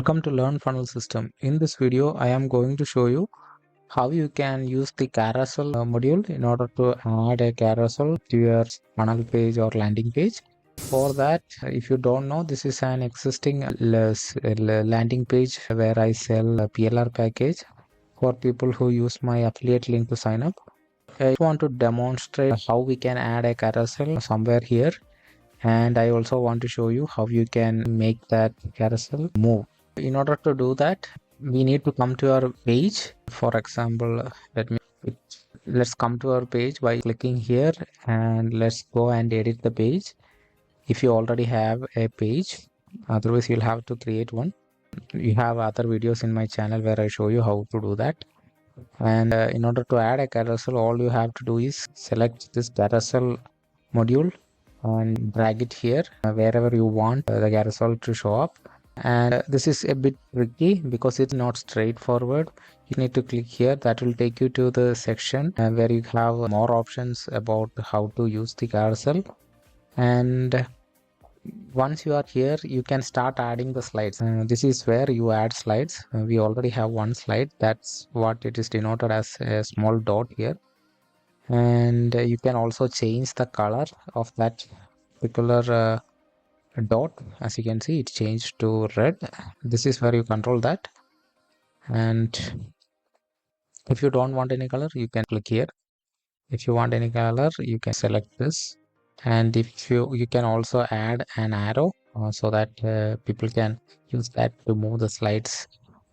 Welcome to Learn Funnel System. In this video, I am going to show you how you can use the carousel module in order to add a carousel to your funnel page or landing page. For that, if you don't know, this is an existing landing page where I sell a PLR package for people who use my affiliate link to sign up. I want to demonstrate how we can add a carousel somewhere here, and I also want to show you how you can make that carousel move. In order to do that, we need to come to our page. For example, let's come to our page by clicking here, and let's go and edit the page. If you already have a page, otherwise you'll have to create one. You have other videos in my channel where I show you how to do that. And in order to add a carousel, all you have to do is select this carousel module and drag it here wherever you want the carousel to show up. And this is a bit tricky because it's not straightforward. You need to click here. That will take you to the section where you have more options about how to use the carousel. And once you are here, you can start adding the slides. This is where you add slides. We already have one slide. That's what it is denoted as a small dot here. And you can also change the color of that particular dot. As you can see, it changed to red. This is where you control that. And if you don't want any color, you can click here. If you want any color, you can select this. And if you can also add an arrow so that people can use that to move the slides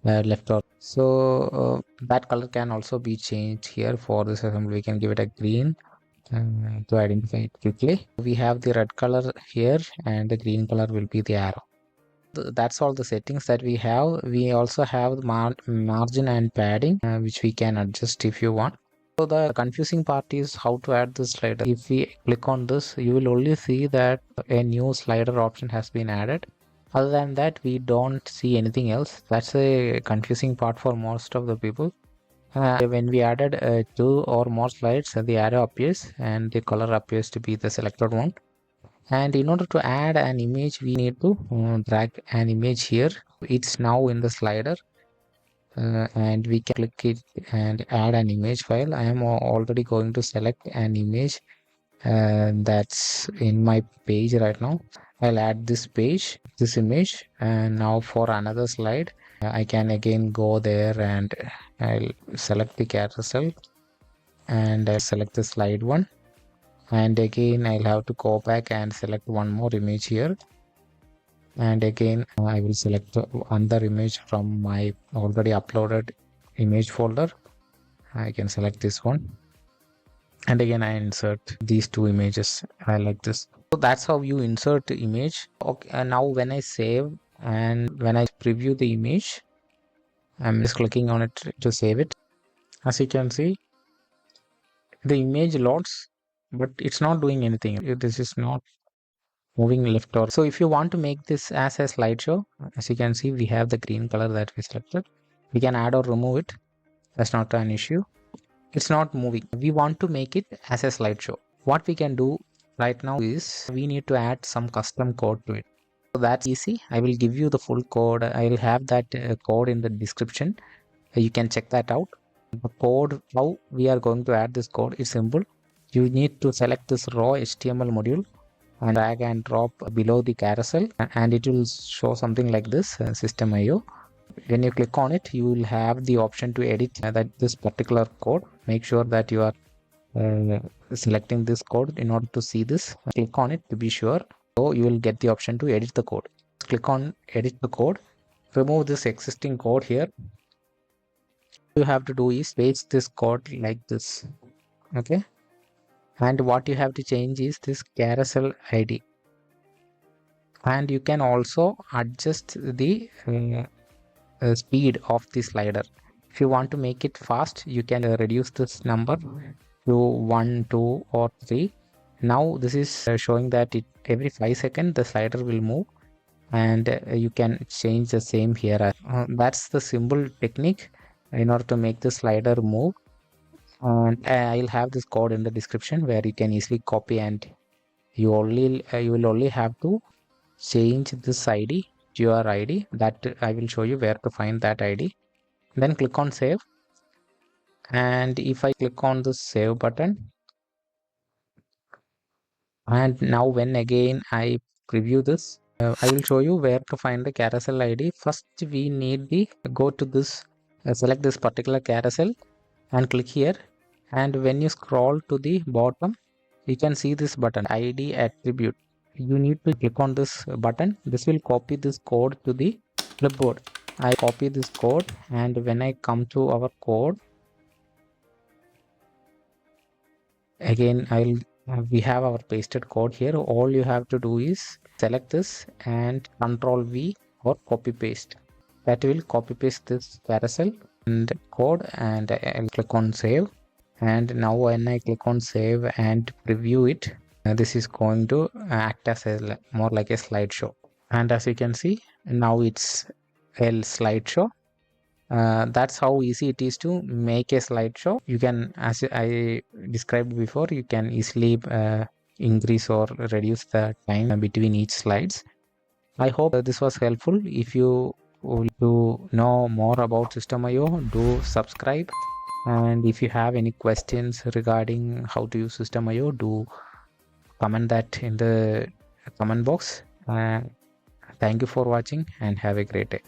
left or so. That color can also be changed here. For this assembly, we can give it a green to identify it quickly. We have the red color here, and the green color will be the arrow. That's all the settings that we have. We also have margin and padding which we can adjust if you want. So the confusing part is how to add this slider. If we click on this, you will only see that a new slider option has been added. Other than that, we don't see anything else. That's a confusing part for most of the people. When we added 2 or more slides, the arrow appears and the color appears to be the selected one. And in order to add an image, we need to drag an image here. It's now in the slider. And we can click it and add an image file. I am already going to select an image that's in my page right now. I'll add this image, and now for another slide I can again go there and I'll select the carousel and I'll select the slide one, and again I'll have to go back and select one more image here. And again I will select another image from my already uploaded image folder. I can select this one, and again I insert these two images. I like this. So that's how you insert the image. Okay, and now when I save and when I preview the image, I'm just clicking on it to save it. As you can see, the image loads, but it's not doing anything. This is not moving left or so. If you want to make this as a slideshow, as you can see, we have the green color that we selected. We can add or remove it. That's not an issue. It's not moving. We want to make it as a slideshow. What we can do right now is we need to add some custom code to it. So that's easy. I will give you the full code. I will have that code in the description. You can check that out. The code, how we are going to add this code is simple. You need to select this raw HTML module and drag and drop below the carousel, and it will show something like this, system IO. When you click on it, you will have the option to edit this particular code. Make sure that you are selecting this code in order to see this. Click on it to be sure. So you will get the option to edit the code. Click on edit the code. Remove this existing code here. What you have to do is paste this code like this. Okay. And what you have to change is this carousel ID. And you can also adjust the speed of the slider. If you want to make it fast, you can reduce this number to 1, 2 or 3. Now this is showing that every 5 seconds the slider will move, and you can change the same here. That's the simple technique in order to make the slider move. And I'll have this code in the description where you can easily copy, and you will only have to change this ID your ID. That I will show you where to find that ID. Then click on save. And if I click on the save button, and now when again I preview this, I will show you where to find the carousel ID. First we need the go to this, select this particular carousel and click here. And when you scroll to the bottom, you can see this button ID attribute. You need to click on this button. This will copy this code to the clipboard. I copy this code, and when I come to our code, again we have our pasted code here. All you have to do is select this and Control V or copy paste. That will copy paste this carousel and code, and I'll click on save. And now when I click on save and preview it, this is going to act as more like a slideshow. And as you can see, now it's a slideshow. That's how easy it is to make a slideshow. You can, as I described before, you can easily increase or reduce the time between each slides. I hope this was helpful. If you want to know more about System.io, do subscribe. And if you have any questions regarding how to use System.io, do comment that in the comment box. Thank you for watching and have a great day.